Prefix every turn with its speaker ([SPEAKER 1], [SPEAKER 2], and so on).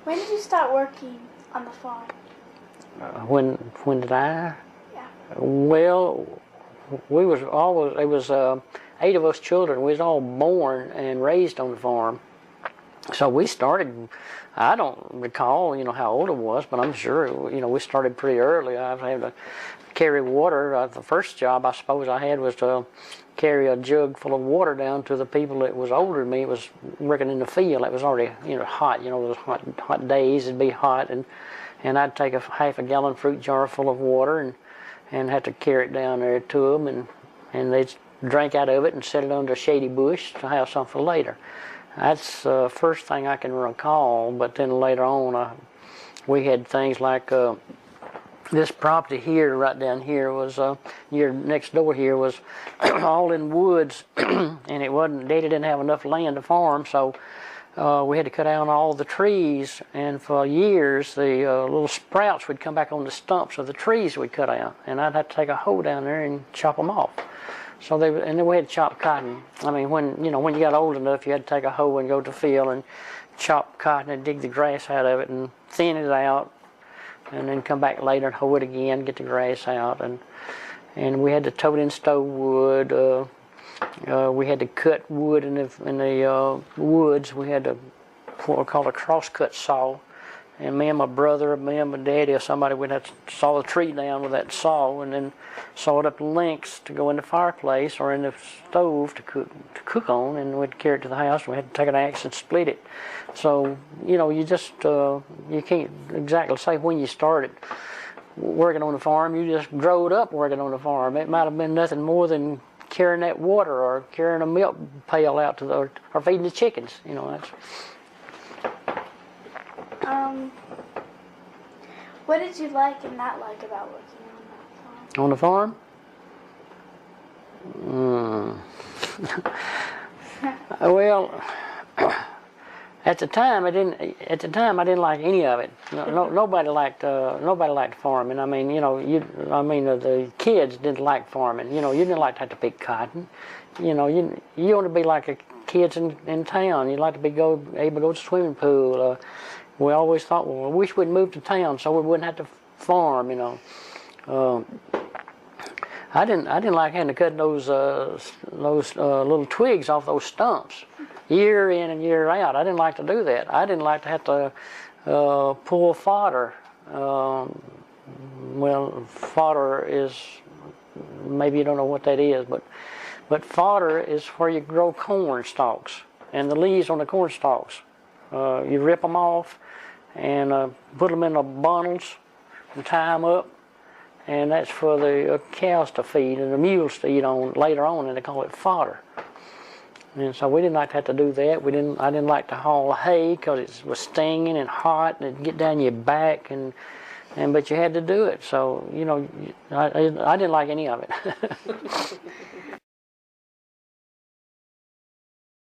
[SPEAKER 1] When did you start working on the farm?
[SPEAKER 2] When did I?
[SPEAKER 1] Yeah.
[SPEAKER 2] Well, we was always, it was 8 of us children. We was all born and raised on the farm. So we started, I don't recall, how old it was, but I'm sure, we started pretty early. I had to carry water. The first job I suppose I had was to carry a jug full of water down to the people that was older than me. It was working in the field. It was already, hot. Those hot days, it'd be hot, and I'd take a half a gallon fruit jar full of water and had to carry it down there to them, and they'd drink out of it and set it under a shady bush to have some for later. That's the first thing I can recall, but then later on we had things like this property here, right down here, was here next door here was all in woods, and it wasn't, Daddy didn't have enough land to farm, so we had to cut down all the trees, and for years the little sprouts would come back on the stumps of the trees we'd cut out, and I'd have to take a hoe down there and chop them off. So and then we had to chop cotton. I mean, when you got old enough, you had to take a hoe and go to the field and chop cotton and dig the grass out of it and thin it out, and then come back later and hoe it again, get the grass out, and we had to tote in stove wood. We had to cut wood in the woods. We had what we call a crosscut saw, and me and my brother, me and my daddy, or somebody would have to saw the tree down with that saw, and then saw it up lengths to go in the fireplace or in the stove to cook on, and we'd carry it to the house. And we had to take an axe and split it. So you just you can't exactly say when you started working on the farm. You just growed up working on the farm. It might have been nothing more than carrying that water or carrying a milk pail out to or feeding the chickens. That's.
[SPEAKER 1] What did you like and not like about working
[SPEAKER 2] On the farm? Well, at the time I didn't like any of it. Nobody liked farming. I mean, the kids didn't like farming. You didn't like to have to pick cotton. You want to be like the kids in town. You like to be able to go to the swimming pool. We always thought, well, I wish we'd move to town so we wouldn't have to farm. I didn't like having to cut those little twigs off those stumps, year in and year out. I didn't like to do that. I didn't like to have to pull fodder. Well, fodder is, maybe you don't know what that is, but fodder is where you grow corn stalks and the leaves on the corn stalks. You rip them off and put them in the bundles and tie them up, and that's for the cows to feed and the mules to eat on later on, and they call it fodder. And so we didn't like to have to do that. I didn't like to haul hay because it was stinging and hot and it'd get down your back, but you had to do it. So I didn't like any of it.